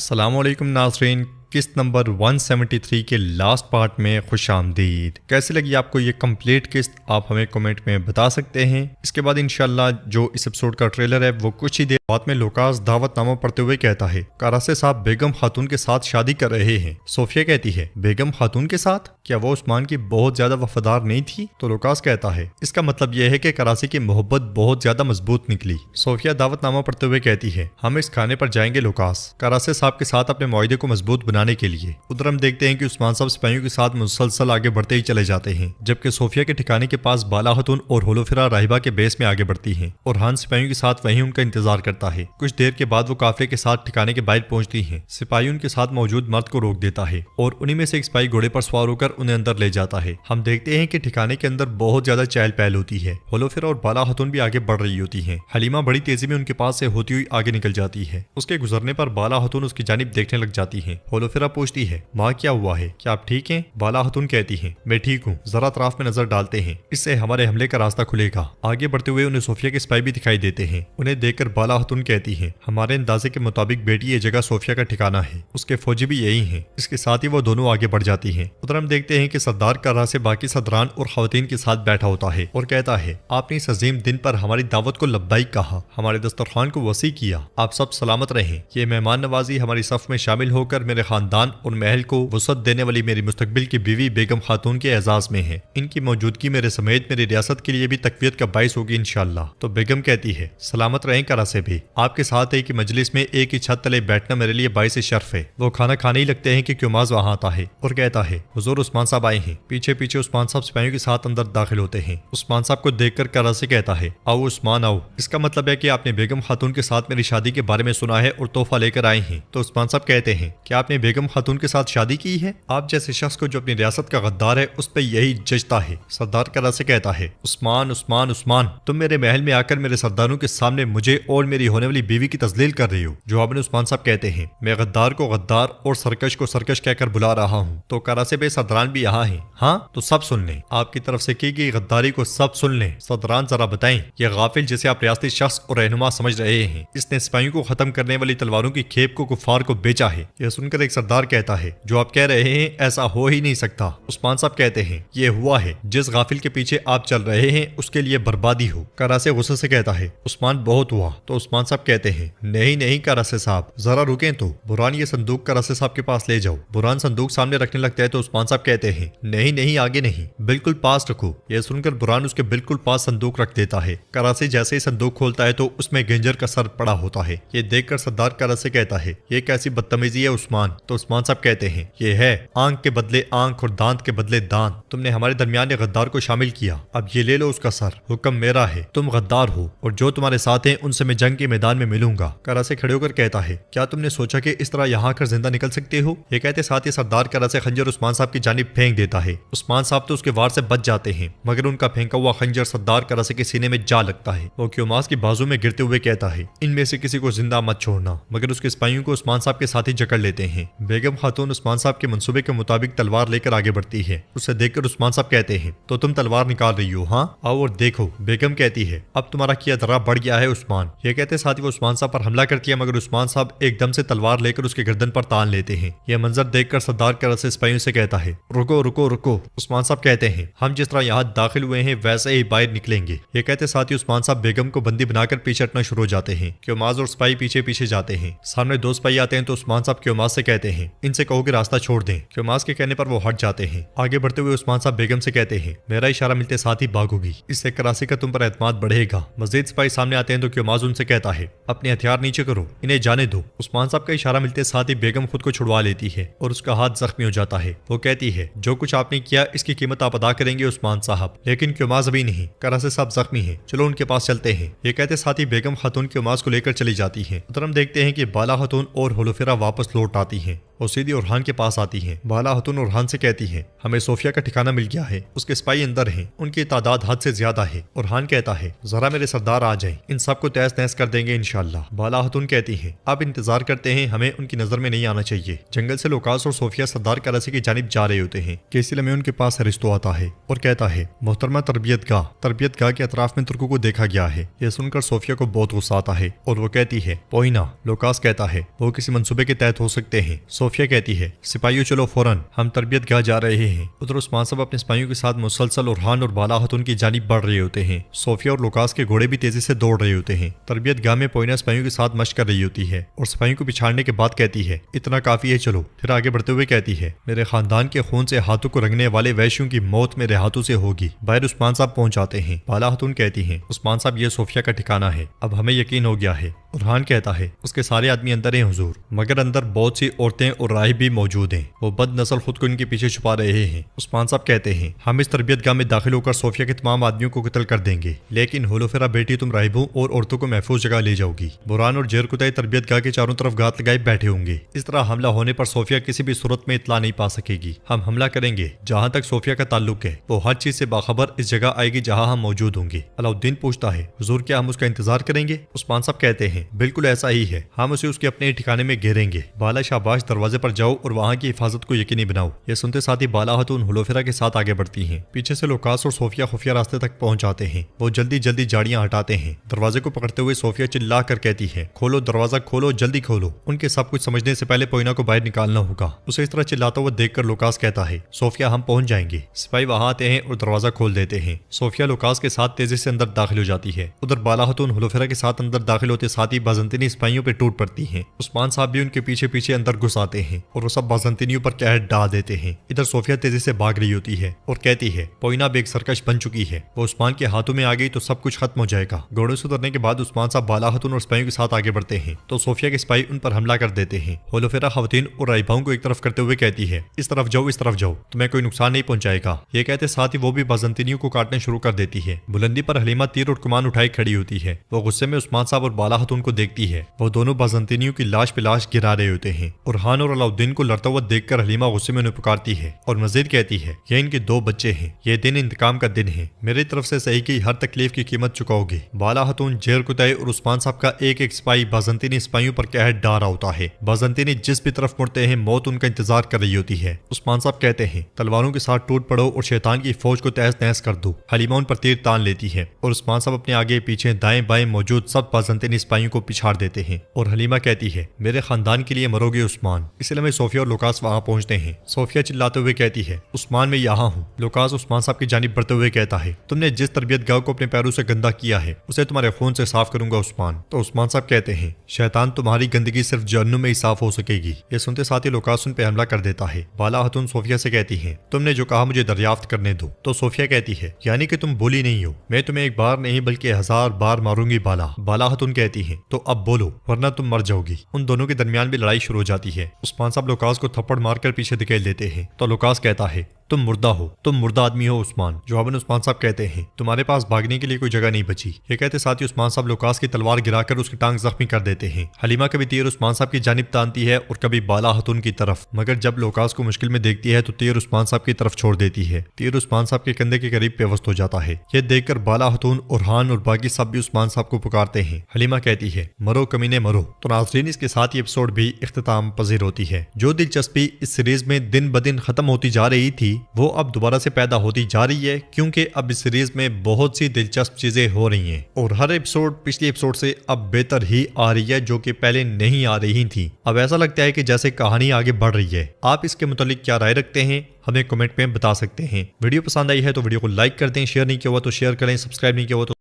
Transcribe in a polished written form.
अस्सलामुअलैकुम नाज़रीन, किस्त नंबर 173 के लास्ट पार्ट में खुशामदीद। कैसी लगी आपको ये कंप्लीट किस्त, आप हमें कमेंट में बता सकते हैं। इसके बाद इंशाल्लाह जो इस एपिसोड का ट्रेलर है वो कुछ ही देर बाद में लुकास दावतनामा पढ़ते हुए कहता है करासे साहब बेगम खातून के साथ शादी कर रहे हैं। सोफिया कहती है बेगम खातून के साथ, क्या वो उस्मान की बहुत ज्यादा वफादार नहीं थी? तो लुकास कहता है इसका मतलब यह है कि करासी की मोहब्बत बहुत ज्यादा मजबूत निकली। सोफिया दावतनामा पढ़ते हुए कहती है हम इस खाने पर जाएंगे लुकास, करासे साहब के साथ अपने मुआहदे को मजबूत बनाने के लिए। उधर हम देखते हैं कि उस्मान साहब सिपाहियों के साथ मुसलसल आगे बढ़ते ही चले जाते हैं, जबकि सोफिया के ठिकाने के पास बाला खतून और होलोफिरा राहिबा के बेस में आगे बढ़ती हैं और हान सिपाहियों के साथ वहीं उनका इंतजार करता है। कुछ देर के बाद वो काफिले के साथ ठिकाने के बाहर पहुंचती हैं। सिपाही उनके साथ मौजूद मर्द को रोक देता है और उन्हीं में से एक सिपाही घोड़े पर सवार होकर उन्हें अंदर ले जाता है। हम देखते हैं कि ठिकाने के अंदर बहुत ज्यादा चहल पहल होती है। होलोफिरा और बाला खतून भी आगे बढ़ रही होती है। हलीमा बड़ी तेजी में उनके पास से होती हुई आगे निकल जाती है। उसके गुजरने पर बाला खतून उसकी जानिब देखने लग जाती है। होलोफिरा पूछती है माँ क्या हुआ है, क्या आप ठीक हैं? बाला खतून कहती है मैं ठीक हूँ, जरा अतराफ में नजर डालते हैं, इससे हमारे हमले का रास्ता खुलेगा। आगे बढ़ते हुए उन्हें सोफिया के सिपाही भी दिखाई देते हैं। उन्हें देखकर बाला खतून कहती है हमारे अंदाजे के मुताबिक बेटी ये जगह सोफिया का ठिकाना है, उसके फौजी भी यही हैं। इसके साथ ही वो दोनों आगे बढ़ जाती हैं। उधर हम देखते हैं कि सरदार कर्रा से बाकी सदरान और खवातीन के साथ बैठा होता है और कहता है आपने इस अजीम दिन पर हमारी दावत को लब्बाइक कहा, हमारे दस्तरखान को वसी किया, आप सब सलामत रहें। ये मेहमान नवाजी हमारी सफ में शामिल होकर मेरे खानदान और महल को वसअत देने वाली मेरी मुस्तकबिल की बीवी बेगम खातून के एजाज में है। इनकी मौजूदगी मेरे समेत मेरी रियासत के लिए भी तकवीत का बाइस होगी इंशाल्लाह। तो बेगम कहती है सलामत रहें करा से भी, आपके साथ एक मजलिस में एक ही छत तले बैठना मेरे लिए बाइस शर्फ है। वो खाना खाने ही लगते हैं कि क्योमाज वहां आता है और कहता है हुजूर उस्मान साहब आए हैं। पीछे पीछे उस्मान साहब सिपाहियों के साथ अंदर दाखिल होते हैं। उस्मान साहब को देखकर करा से कहता है आओ उस्मान आओ, इसका मतलब है कि आपने बेगम खातून के साथ मेरी शादी के बारे में सुना है और तोहफा लेकर आए हैं। तो उस्मान साहब कहते हैं क्या आपने बेगम खातून के साथ शादी की है? आप जैसे शख्स को जो अपनी रियासत का गद्दार है उस पर यही जजता है। सरदार करा से कहता है उस्मान उस्मान उस्मान, तुम मेरे महल में आकर मेरे सरदारों के सामने मुझे और मेरी होने वाली बीवी की तजलील कर रही हो। जवाब में उस्मान साहब कहते हैं मैं गद्दार को गद्दार और सरकश को सरकश कहकर बुला रहा हूँ। तो करा से बे सरदारान भी यहाँ है। हाँ तो सब सुन लें, आपकी तरफ से की गई गद्दारी को सब सुन लें। सरदारान जरा बताएं ये गाफिल जिसे आप रियासती शख्स और रहनुमा समझ रहे हैं, इसने सिपाहियों को खत्म करने वाली तलवारों की खेप को कुफार को बेचा है। यह सुनकर एक सरदार कहता है जो आप कह रहे हैं ऐसा हो ही नहीं सकता। उस्मान साहब कहते हैं ये हुआ है, जिस गाफिल के पीछे आप चल रहे हैं उसके लिए बर्बादी हो। करासे गुस्से से कहता है उस्मान बहुत हुआ। तो उस्मान साहब कहते हैं नहीं नहीं करासे साहब जरा रुकें तो, बुरान ये संदूक करासे साहब के पास ले जाओ। बुरान संदूक सामने रखने लगता है तो उस्मान साहब कहते हैं नहीं नहीं आगे नहीं, बिल्कुल पास रखो। यह सुनकर बुरान उसके बिल्कुल पास संदूक रख देता है। करासे जैसे ही संदूक खोलता है तो उसमें गेंजर का सर पड़ा होता है। ये देखकर सरदार करासे कहता है ये कैसी बदतमीजी है उस्मान? तो उस्मान साहब कहते हैं ये है आंख के बदले आंख और दांत के बदले दांत। तुमने हमारे दरमियान गद्दार को शामिल किया, अब ये ले लो उसका सर, हुक्म मेरा है, तुम गद्दार हो और जो तुम्हारे साथ हैं उनसे मैं जंग के मैदान में मिलूंगा। करासे खड़े होकर कहता है क्या तुमने सोचा कि इस तरह यहाँ कर जिंदा निकल सकते हो? ये कहते साथ ही सरदार करासे खंजर उस्मान साहब की जानिब फेंक देता है। उस्मान साहब तो उसके वार से बच जाते हैं मगर उनका फेंका हुआ खंजर सरदार करासे के सीने में जा लगता है। वो क्योमास की बाजू में गिरते हुए कहता है इनमें से किसी को जिंदा मत छोड़ना, मगर उसके सिपाहियों को उस्मान साहब के साथ ही जकड़ लेते हैं। बेगम खातून उस्मान साहब के मंसूबे के मुताबिक तलवार लेकर आगे बढ़ती है। उसे देखकर उस्मान साहब कहते हैं तो तुम तलवार निकाल रही हो? हाँ आओ और देखो। बेगम कहती है अब तुम्हारा किया दर्रा बढ़ गया है उस्मान। ये कहते साथ ही वो उस्मान साहब पर हमला करती है मगर उस्मान साहब एकदम से तलवार लेकर उसके गर्दन पर तान लेते हैं। यह मंजर देखकर सरदार करासे सिपाहियों से कहता है रुको रुको रुको। उस्मान साहब कहते हैं हम जिस तरह यहाँ दाखिल हुए हैं वैसे ही बाहर निकलेंगे। ये कहते साथ ही उस्मान साहब बेगम को बंदी बनाकर पीछे हटना शुरू हो जाते हैं। क्योमाज और सिपाही पीछे पीछे जाते हैं। सामने दो सिपाही आते हैं तो उस्मान साहब क्योमाज से कहते हैं इनसे कहो कि रास्ता छोड़ दें। क्योमाज के कहने पर वो हट जाते हैं। आगे बढ़ते हुए उस्मान साहब बेगम से कहते हैं मेरा इशारा मिलते साथ ही भागोगी, इससे करासी का तुम पर एतमाद बढ़ेगा। मजीद सिपाही सामने आते हैं तो क्योमाज उनसे कहता है अपने हथियार नीचे करो, इन्हें जाने दो। उस्मान साहब का इशारा मिलते साथ ही बेगम खुद को छुड़वा लेती है और उसका हाथ जख्मी हो जाता है। वो कहती है जो कुछ आपने किया इसकी कीमत आप अदा करेंगे उस्मान साहब। लेकिन क्योमाज अभी नहीं, करासे साहब जख्मी है, चलो उनके पास चलते हैं। ये कहते साथ ही बेगम खातून क्योमाज को लेकर चली जाती है। उधर हम देखते हैं कि बाला खातून और होलोफिरा वापस लौट आती है वो सीधी उरहान के पास आती है। बाला हतून उरहान से कहती है हमें सोफिया का ठिकाना मिल गया है, उसके सिपाही अंदर हैं, उनकी तादाद हद से ज्यादा है। उरहान कहता है जरा मेरे सरदार आ जाएं, इन सबको तहस नहस कर देंगे इंशाल्लाह। बाला हतून कहती है आप इंतजार करते हैं, हमें उनकी नजर में नहीं आना चाहिए। जंगल से लोकास और सोफिया सरदार कराची की जानिब जा रहे होते हैं कि इसी लम्हे उनके पास अरिस्तो आता है और कहता है मोहतरमा तरबियत गाह के अतराफ में तुर्कों को देखा गया है। यह सुनकर सोफिया को बहुत गुस्सा आता है और वो कहती है पोइना। लोकास कहता है वो किसी मंसूबे के तहत हो सकते हैं। सोफिया कहती है सिपाहियों चलो फौरन, हम तरबियत गाह जा रहे हैं। उधर उस्मान साहब अपने सिपाहियों के साथ मुसलसल उरहान और बाला हतून की जानिब बढ़ रहे होते हैं। सोफिया और लोकास के घोड़े भी तेजी से दौड़ रहे होते हैं। तरबियत गाह में पोइना सिपाहियों के साथ मशक कर रही होती है और सिपाहियों को पिछाड़ने के बाद कहती है इतना काफी है, चलो। फिर आगे बढ़ते हुए कहती है मेरे खानदान के खून से हाथों को रंगने वाले वैश्यों की मौत मेरे हाथों से होगी। बाहर उस्मान साहब पहुंच जाते हैं। बाला हतून कहती है उस्मान साहब ये सोफिया का ठिकाना है, अब हमें यकीन हो गया है। उरहान कहता है उसके सारे आदमी अंदर हैं हुजूर, मगर अंदर बहुत सी औरतें और राहिब भी मौजूद हैं, वो बद नस्ल खुद को इनके पीछे छुपा रहे हैं। उस्मान साहब कहते हैं हम इस तरबियत गाह में दाखिल होकर सोफिया के तमाम आदमियों को कत्ल कर देंगे, लेकिन होलोफेरा बेटी तुम राहिबों और औरतों को महफूज जगह ले जाओगी। बुरान और जेर कुतई तरबियत गाह के चारों तरफ गात लगाए बैठे होंगे। इस तरह हमला होने पर सोफिया किसी भी सूरत में इतला नहीं पा सकेगी। हम हमला करेंगे, जहाँ तक सोफिया का ताल्लुक है वो हर चीज से बाखबर इस जगह आएगी जहाँ हम मौजूद होंगे। अलाउद्दीन पूछता है हुजूर क्या हम उसका इंतजार करेंगे? उस्मान साहब कहते हैं बिल्कुल ऐसा ही है, हम उसे उसके अपने ठिकाने में घेरेंगे। बाला शाबाश दरवाजे पर जाओ और वहाँ की हिफाजत को यकीनी बनाओ। यह सुनते साथ ही बाला हतून हुलोफेरा के साथ आगे बढ़ती हैं। पीछे से लोकास और सोफिया खुफिया रास्ते तक पहुंच जाते हैं। वो जल्दी जल्दी जाड़ियां हटाते हैं। दरवाजे को पकड़ते हुए सोफिया चिल्ला कर कहती है खोलो दरवाजा खोलो, जल्दी खोलो। उनके सब कुछ समझने से पहले पोइना को बाहर निकालना होगा। उसे इस तरह चिल्लाता हुआ देखकर लोकास कहता है सोफिया हम पहुंच जाएंगे। सिपाही वहां आते हैं और दरवाजा खोल देते हैं। सोफिया लोकास के साथ तेजी से अंदर दाखिल हो जाती है। उधर बाला हतून हुलोफेरा के साथ अंदर दाखिल होते साथ ही बाजंतीनी सिपाहियों पर टूट पड़ती हैं। उस्मान साहब भी उनके पीछे पीछे अंदर घुस आते हैं और वो सब बाजंतीनियों पर कहर डाल देते हैं। इधर सोफिया तेजी से भाग रही होती है और कहती है पोइना बेग सरकश बन चुकी है, वो उस्मान के हाथों में आ गई तो सब कुछ खत्म हो जाएगा। घोड़े से उतरने के बाद उस्मान साहब बाला हतून और सिपाहियों के साथ आगे बढ़ते हैं तो सोफिया के सिपाही उन पर हमला कर देते हैं। होलोफेरा खवातीन और राइबाओं को एक तरफ करते हुए कहती है इस तरफ जाओ, इस तरफ जाओ, तुम्हें कोई नुकसान नहीं पहुंचाएगा। ये कहते साथ ही वो भी बाजंतीनियों को काटने शुरू कर देती है। बुलंदी पर हलीमा तीर और कमान उठाई खड़ी होती है। वो गुस्से में उस्मान साहब और बाला हतून को देखती है। वो दोनों बाजंतीनियों की लाश पे लाश गिरा रहे होते हैं। उरहान और अलाउद्दीन को लड़ता हुआ देखकर हलीमा गुस्से में उन्हें पुकारती है और मजीद कहती है ये इनके 2 बच्चे हैं, ये दिन इंतकाम का दिन है, मेरी तरफ से सही की हर तकलीफ की कीमत चुकाओगे। बाला हतून, जेर कुतई और उस्मान साहब का एक एक सिपाही बाजंतीनी सिपाहियों पर कहर डाल रहा होता है। बाजंतीनी जिस भी तरफ मुड़ते हैं मौत उनका इंतजार कर रही होती है। उस्मान साहब कहते हैं तलवारों के साथ टूट पड़ो और शैतान की फौज को तहस नहस कर दो। हलीमा उन पर तीर तान लेती है और उस्मान साहब अपने आगे पीछे दाएं बाएं मौजूद सब बाजंतीनी सिपाहियों को पिछाड़ देते हैं और हलीमा कहती है मेरे खानदान के लिए मरोगे उस्मान। इसलिए मैं सोफिया और लोकास वहां पहुंचते हैं। सोफिया चिल्लाते हुए कहती है उस्मान मैं यहाँ हूँ। लोकास उस्मान साहब की जानिब बढ़ते हुए कहता है तुमने जिस तरबियत गाह को अपने पैरों से गंदा किया है उसे तुम्हारे खून से साफ करूंगा उस्मान। तो उस्मान साहब कहते हैं शैतान तुम्हारी गंदगी सिर्फ जहन्नुम में ही साफ हो सकेगी। ये सुनते साथ ही लोकास उन पे हमला कर देता है। बाला हतून सोफिया से कहती है तुमने जो कहा मुझे दरियाफ्त करने दो। तो सोफिया कहती है यानी कि तुम बोली नहीं हो, मैं तुम्हें एक बार नहीं बल्कि 1000 बार मारूंगी बाला। बाला हतून कहती है तो अब बोलो वरना तुम मर जाओगी। उन दोनों के दरमियान भी लड़ाई शुरू हो जाती है। उस्मान साहब लोकास को थप्पड़ मारकर पीछे धकेल देते हैं तो लोकास कहता है तुम मुर्दा हो, तुम मुर्दा आदमी हो उस्मान। जवाबन उस्मान साहब कहते हैं तुम्हारे पास भागने के लिए कोई जगह नहीं बची। ये कहते साथ ही उस्मान साहब लोकास की तलवार गिराकर उसकी टांग जख्मी कर देते हैं। हलीमा कभी तीर उस्मान साहब की जानिब तानती है और कभी बाला हतून की तरफ, मगर जब लोकास को मुश्किल में देखती है तो तीर उस्मान साहब की तरफ छोड़ देती है। तीर उस्मान साहब के कंधे के करीब पेवस्त हो जाता है। ये देखकर बाला हतून, उरहान और बाकी सब भी उस्मान साहब को पुकारते हैं। हलीमा कहती है मरो कमीने मरो। तो नाज़रीन इसके साथ ये एपिसोड भी इख्तिताम पजीर होती है। जो दिलचस्पी इस सीरीज में दिन ब दिन खत्म होती जा रही थी वो अब दोबारा से पैदा होती जा रही है, क्योंकि अब इस सीरीज में बहुत सी दिलचस्प चीजें हो रही हैं और हर एपिसोड पिछले एपिसोड से अब बेहतर ही आ रही है, जो कि पहले नहीं आ रही थी। अब ऐसा लगता है कि जैसे कहानी आगे बढ़ रही है। आप इसके मुतालिक क्या राय रखते हैं हमें कमेंट में बता सकते हैं। वीडियो पसंद आई है तो वीडियो को लाइक कर दें, शेयर नहीं किया हुआ तो शेयर करें, सब्सक्राइब नहीं किया हुआ तो